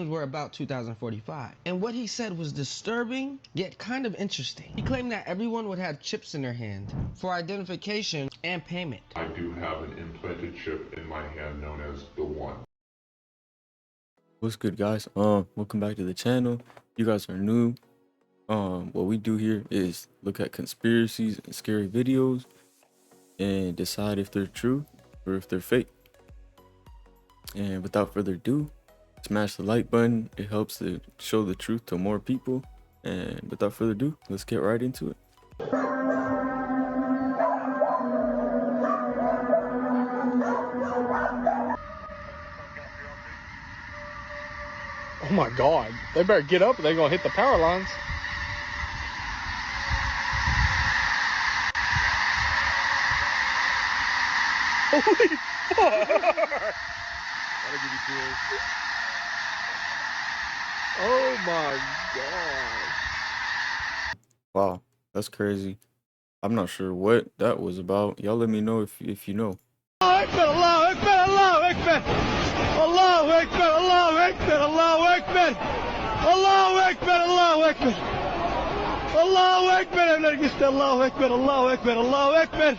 were about 2045. And what he said was disturbing, yet kind of interesting. He claimed that everyone would have chips in their hand for identification and payment. I do have an implanted chip in my hand known as the One. What's good, guys? Welcome back to the channel. You guys are new. What we do here is look at conspiracies and scary videos and decide if they're true or if they're fake. And without further ado, smash the like button. It helps to show the truth to more people. And without further ado, let's get right into it. Oh my God, they better get up or they're gonna hit the power lines. Holy fuck! That'll give you chills. Oh my God. Wow, that's crazy. I'm not sure what that was about. Y'all let me know if you know. Allahu Akbar, Allahu Akbar, Allahu Akbar, Allahu Akbar, Allahu Akbar, Allahu Akbar, Allahu Akbar, Allahu Akbar, Allahu Akbar, Allahu Akbar, Allahu Akbar.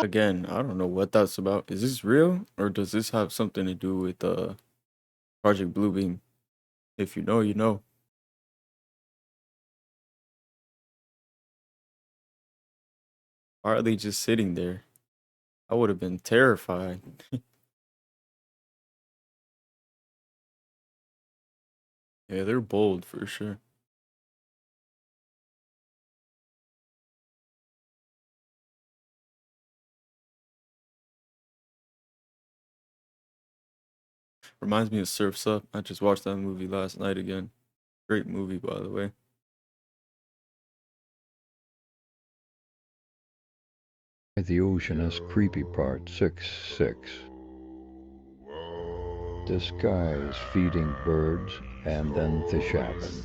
Again, I don't know what that's about. Is this real or does this have something to do with Project Bluebeam? If you know, you know. Why are they just sitting there? I would have been terrified. Yeah, they're bold for sure. Reminds me of Surf's Up. I just watched that movie last night again. Great movie, by the way. The Oceanus Creepy Part 6-6. The sky is feeding birds, and then fish happen.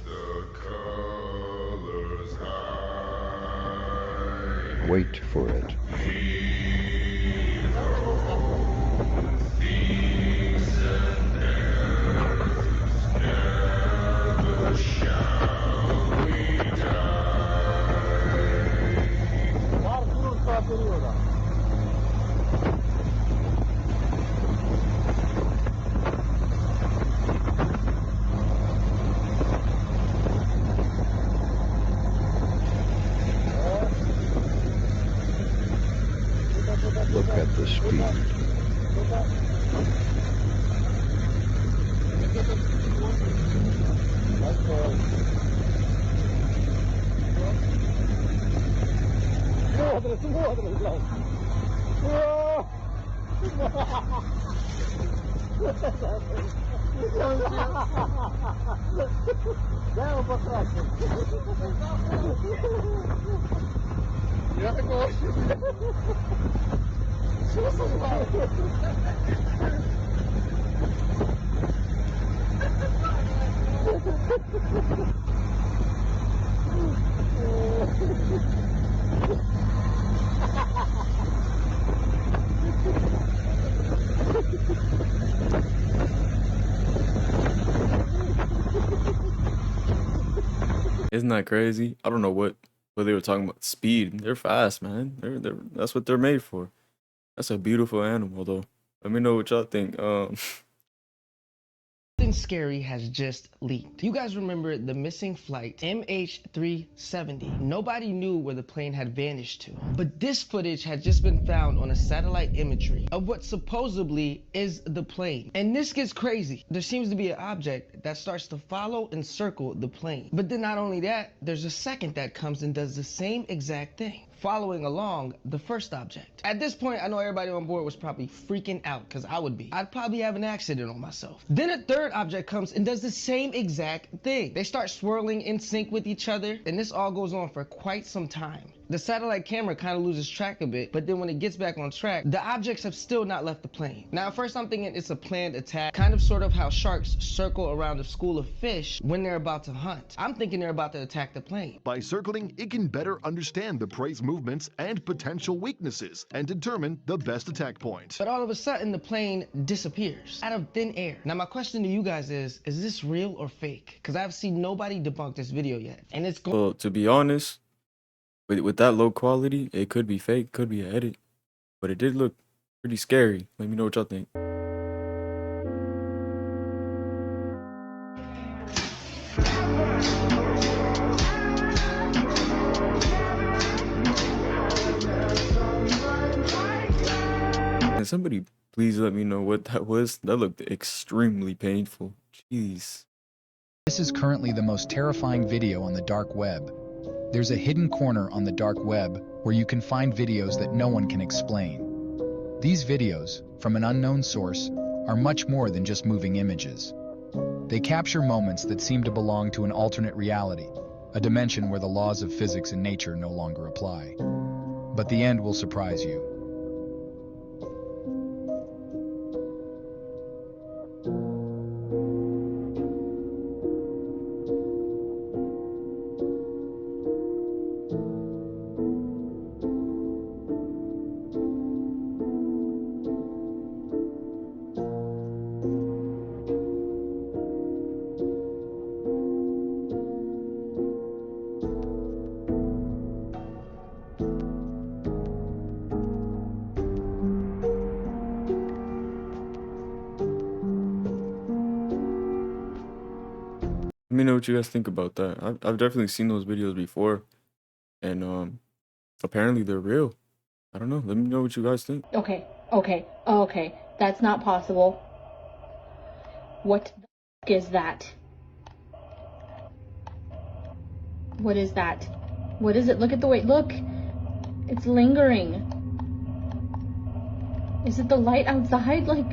Wait for it. Look at the speed. Isn't that crazy? I don't know what they were talking about. Speed. They're fast, man. They're that's what they're made for. That's a beautiful animal, though. Let me know what y'all think. Something scary has just leaked. You guys remember the missing flight MH370. Nobody knew where the plane had vanished to. But this footage had just been found on a satellite imagery of what supposedly is the plane. And this gets crazy. There seems to be an object that starts to follow and circle the plane. But then not only that, there's a second that comes and does the same exact thing, following along the first object. At this point, I know everybody on board was probably freaking out, because I would be. I'd probably have an accident on myself. Then a third object comes and does the same exact thing. They start swirling in sync with each other, and this all goes on for quite some time. The satellite camera kind of loses track a bit, but then when it gets back on track, the objects have still not left the plane. Now at first I'm thinking it's a planned attack, kind of sort of how sharks circle around a school of fish when they're about to hunt. I'm thinking they're about to attack the plane. By circling, it can better understand the prey's movements and potential weaknesses and determine the best attack point. But all of a sudden the plane disappears out of thin air. Now my question to you guys is this real or fake? Because I've seen nobody debunk this video yet. And it's Well, to be honest, with that low quality, it could be fake, could be an edit, but it did look pretty scary. Let me know what y'all think. Can somebody please let me know what that was? That looked extremely painful. Jeez. This is currently the most terrifying video on the dark web. There's a hidden corner on the dark web where you can find videos that no one can explain. These videos, from an unknown source, are much more than just moving images. They capture moments that seem to belong to an alternate reality, a dimension where the laws of physics and nature no longer apply. But the end will surprise you. Let me know what you guys think about that. I've definitely seen those videos before, and apparently they're real. I don't know. Let me know what you guys think. Okay. That's not possible. What the f is that? What is that? What is it? Look at the way. Look! It's lingering. Is it the light outside? Like...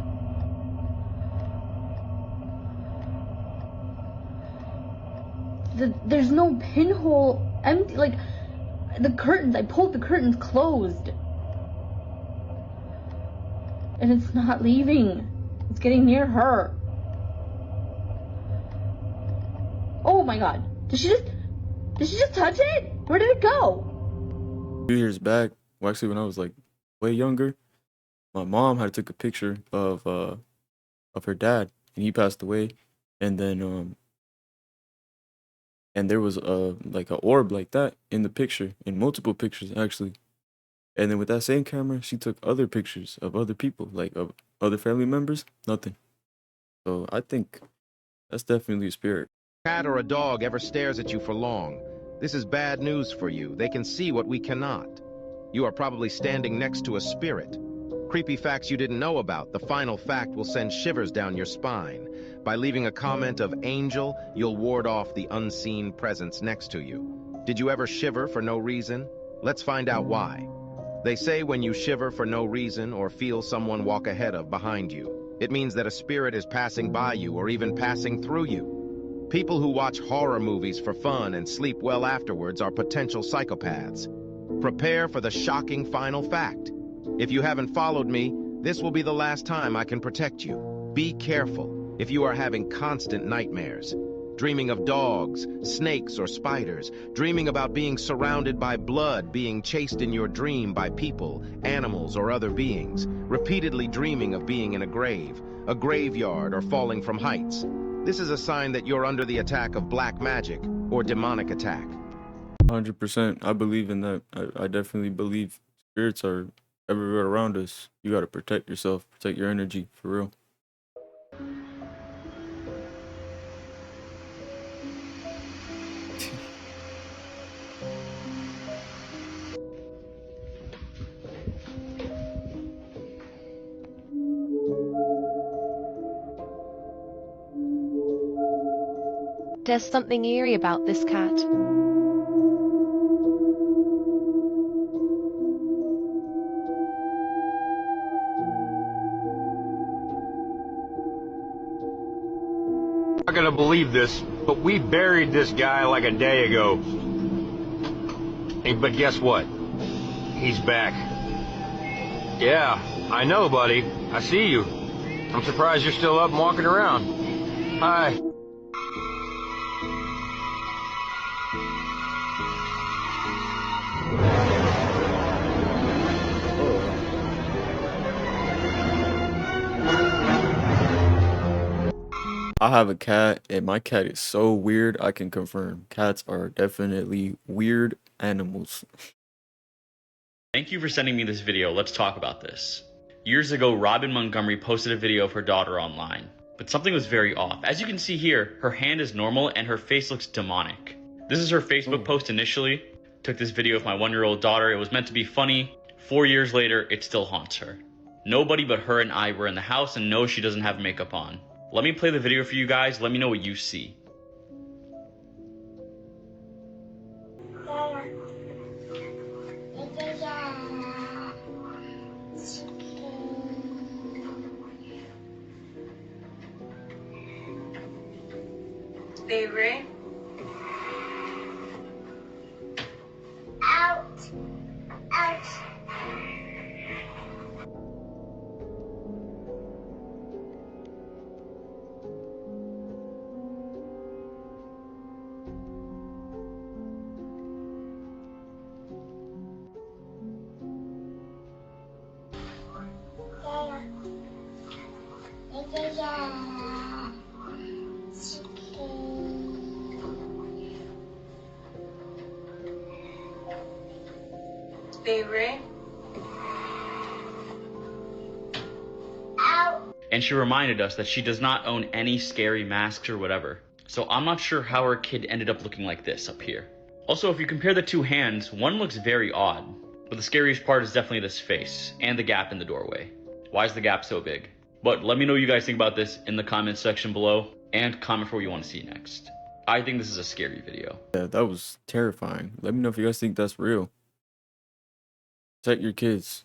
there's no pinhole. Empty. Like, the curtains. I pulled the curtains closed. And it's not leaving. It's getting near her. Oh my god. Did she just touch it? Where did it go? 2 years back, well, actually when I was like way younger, my mom had took a picture of her dad, and he passed away, and then and there was like an orb like that in the picture, in multiple pictures actually. And then with that same camera, she took other pictures of other people, like of other family members, nothing. So I think that's definitely a spirit. Cat or a dog ever stares at you for long, this is bad news for you. They can see what we cannot. You are probably standing next to a spirit. Creepy facts you didn't know about. The final fact will send shivers down your spine. By leaving a comment of angel, you'll ward off the unseen presence next to you. Did you ever shiver for no reason? Let's find out why. They say when you shiver for no reason or feel someone walk ahead of behind you, it means that a spirit is passing by you or even passing through you. People who watch horror movies for fun and sleep well afterwards are potential psychopaths. Prepare for the shocking final fact. If you haven't followed me, this will be the last time I can protect you. Be careful if you are having constant nightmares. Dreaming of dogs, snakes, or spiders. Dreaming about being surrounded by blood, being chased in your dream by people, animals, or other beings. Repeatedly dreaming of being in a grave, a graveyard, or falling from heights. This is a sign that you're under the attack of black magic or demonic attack. 100%. I believe in that. I definitely believe spirits are everywhere around us. You got to protect yourself, protect your energy, for real. There's something eerie about this cat. Not gonna believe this, but we buried this guy like a day ago. Hey, but guess what? He's back. Yeah, I know, buddy. I see you. I'm surprised you're still up and walking around. Hi. I have a cat, and my cat is so weird. I can confirm. Cats are definitely weird animals. Thank you for sending me this video. Let's talk about this. Years ago, Robin Montgomery posted a video of her daughter online, but something was very off. As you can see here, her hand is normal and her face looks demonic. This is her Facebook post initially. Took this video of my 1-year-old daughter. It was meant to be funny. 4 years later, it still haunts her. Nobody but her and I were in the house, and no, she doesn't have makeup on. Let me play the video for you guys. Let me know what you see. Baby. Out. Out. Baby. And she reminded us that she does not own any scary masks or whatever. So I'm not sure how her kid ended up looking like this up here. Also, if you compare the two hands, one looks very odd. But the scariest part is definitely this face and the gap in the doorway. Why is the gap so big? But let me know what you guys think about this in the comments section below, and comment for what you want to see next. I think this is a scary video. Yeah, that was terrifying. Let me know if you guys think that's real. Protect your kids.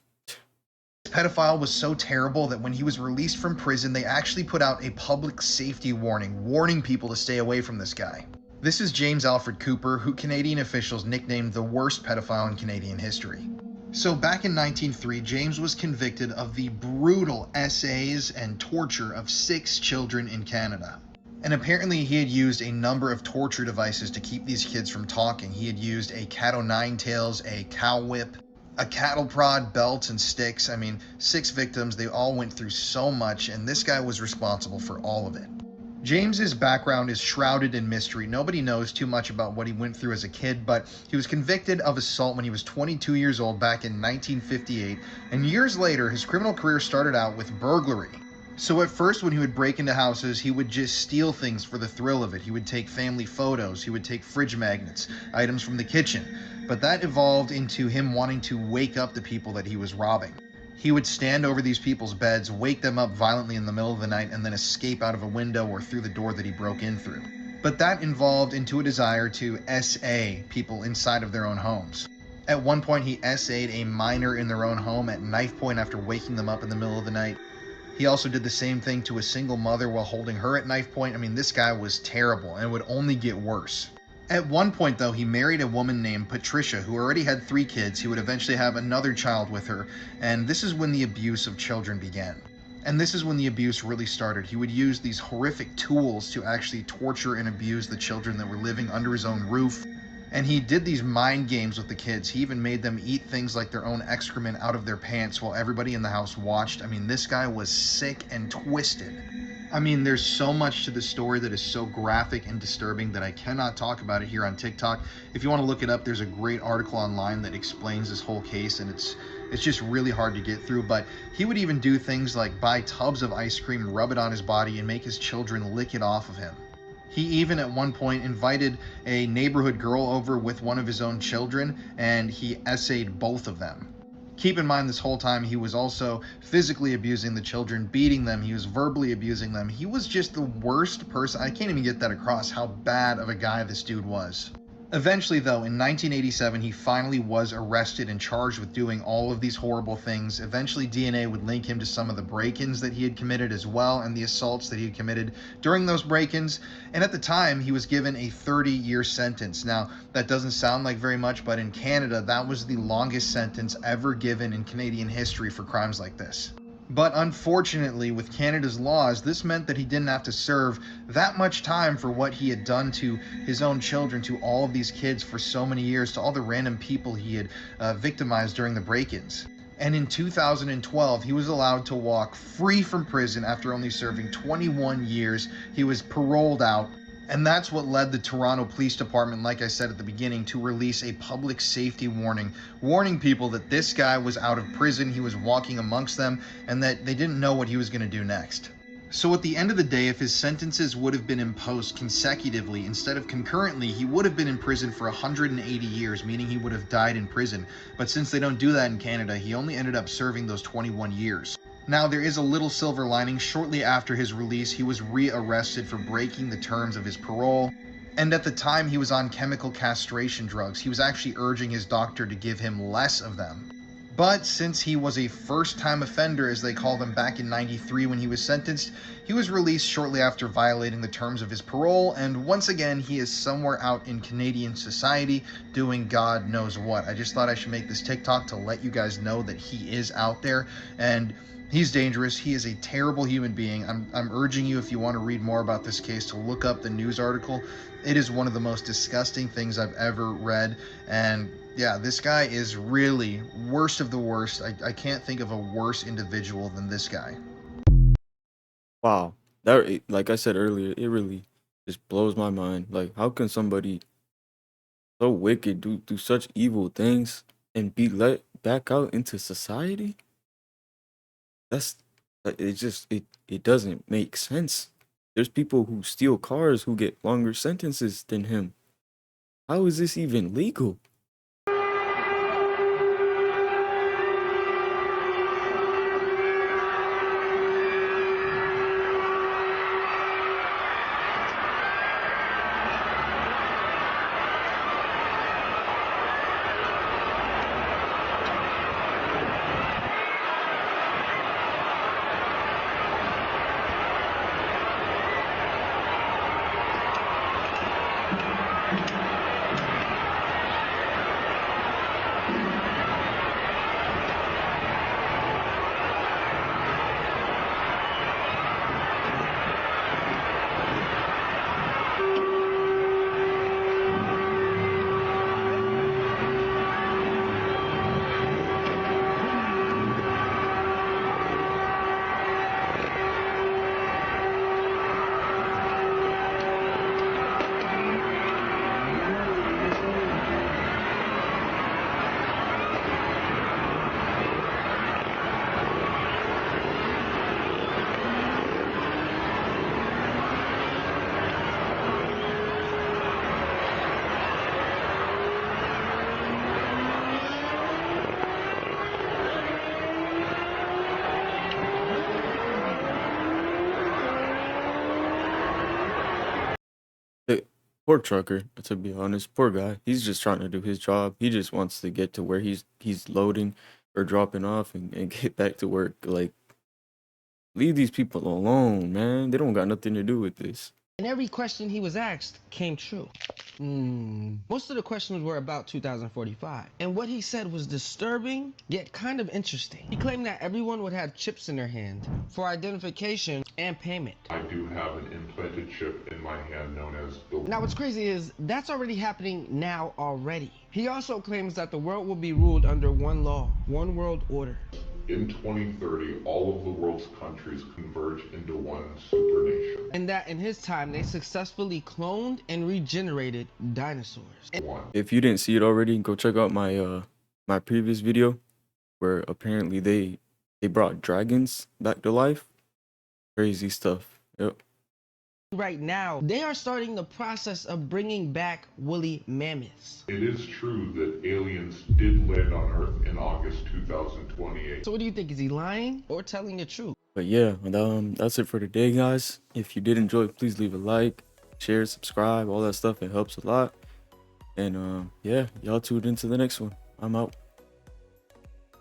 This pedophile was so terrible that when he was released from prison, they actually put out a public safety warning, warning people to stay away from this guy. This is James Alfred Cooper, who Canadian officials nicknamed the worst pedophile in Canadian history. So back in 1903, James was convicted of the brutal essays and torture of 6 children in Canada. And apparently he had used a number of torture devices to keep these kids from talking. He had used a cat o' nine tails, a cow whip, a cattle prod, belts, and sticks. I mean, 6 victims, they all went through so much, and this guy was responsible for all of it. James's background is shrouded in mystery. Nobody knows too much about what he went through as a kid, but he was convicted of assault when he was 22 years old back in 1958, and years later, his criminal career started out with burglary. So at first, when he would break into houses, he would just steal things for the thrill of it. He would take family photos, he would take fridge magnets, items from the kitchen. But that evolved into him wanting to wake up the people that he was robbing. He would stand over these people's beds, wake them up violently in the middle of the night, and then escape out of a window or through the door that he broke in through. But that evolved into a desire to SA people inside of their own homes. At one point, he SA'd a minor in their own home at knife point after waking them up in the middle of the night. He also did the same thing to a single mother while holding her at knife point. I mean, this guy was terrible, and it would only get worse. At one point, though, he married a woman named Patricia, who already had 3 kids. He would eventually have another child with her, and this is when the abuse of children began. And this is when the abuse really started. He would use these horrific tools to actually torture and abuse the children that were living under his own roof. And he did these mind games with the kids. He even made them eat things like their own excrement out of their pants while everybody in the house watched. I mean, this guy was sick and twisted. I mean, there's so much to the story that is so graphic and disturbing that I cannot talk about it here on TikTok. If you want to look it up, there's a great article online that explains this whole case, and it's just really hard to get through. But he would even do things like buy tubs of ice cream, rub it on his body, and make his children lick it off of him. He even at one point invited a neighborhood girl over with one of his own children, and he essayed both of them. Keep in mind, this whole time he was also physically abusing the children, beating them, he was verbally abusing them. He was just the worst person. I can't even get that across how bad of a guy this dude was. Eventually, though, in 1987, he finally was arrested and charged with doing all of these horrible things. Eventually, DNA would link him to some of the break-ins that he had committed as well, and the assaults that he had committed during those break-ins. And at the time, he was given a 30-year sentence. Now, that doesn't sound like very much, but in Canada, that was the longest sentence ever given in Canadian history for crimes like this. But unfortunately, with Canada's laws, this meant that he didn't have to serve that much time for what he had done to his own children, to all of these kids for so many years, to all the random people he had victimized during the break-ins. And in 2012, he was allowed to walk free from prison after only serving 21 years. He was paroled out. And that's what led the Toronto Police Department, like I said at the beginning, to release a public safety warning, warning people that this guy was out of prison, he was walking amongst them, and that they didn't know what he was going to do next. So at the end of the day, if his sentences would have been imposed consecutively instead of concurrently, he would have been in prison for 180 years, meaning he would have died in prison. But since they don't do that in Canada, he only ended up serving those 21 years. Now, there is a little silver lining. Shortly after his release, he was re-arrested for breaking the terms of his parole. And at the time, he was on chemical castration drugs. He was actually urging his doctor to give him less of them. But since he was a first-time offender, as they called him, back in '93 when he was sentenced, he was released shortly after violating the terms of his parole, and once again, he is somewhere out in Canadian society doing God knows what. I just thought I should make this TikTok to let you guys know that he is out there, and he's dangerous. He is a terrible human being. I'm urging you, if you want to read more about this case, to look up the news article. It is one of the most disgusting things I've ever read, and yeah, this guy is really worst of the worst. I can't think of a worse individual than this guy. Wow. That, like I said earlier, it really just blows my mind. Like, how can somebody so wicked do such evil things and be let back out into society? That's it doesn't make sense. There's people who steal cars who get longer sentences than him. How is this even legal? Poor trucker, to be honest, poor guy. He's just trying to do his job. He just wants to get to where he's loading or dropping off and get back to work. Like, leave these people alone, man. They don't got nothing to do with this. And every question he was asked came true. Most of the questions were about 2045. And what he said was disturbing, yet kind of interesting. He claimed that everyone would have chips in their hand for identification and payment. I do have an implanted chip in my hand known as the... Now what's crazy is that's already happening now already. He also claims that the world will be ruled under one law, one world order. In 2030, all of the world's countries converge into one supernation. And that in his time, they successfully cloned and regenerated dinosaurs. If you didn't see it already, go check out my my previous video where apparently they brought dragons back to life. Crazy stuff. Yep. Right now, they are starting the process of bringing back woolly mammoths. It is true that aliens did land on Earth in August 2028. So what do you think? Is he lying or telling the truth? But yeah, that's it for today, guys. If you did enjoy, please leave a like, share, subscribe, all that stuff. It helps a lot. And yeah, y'all tuned into the next one. I'm out.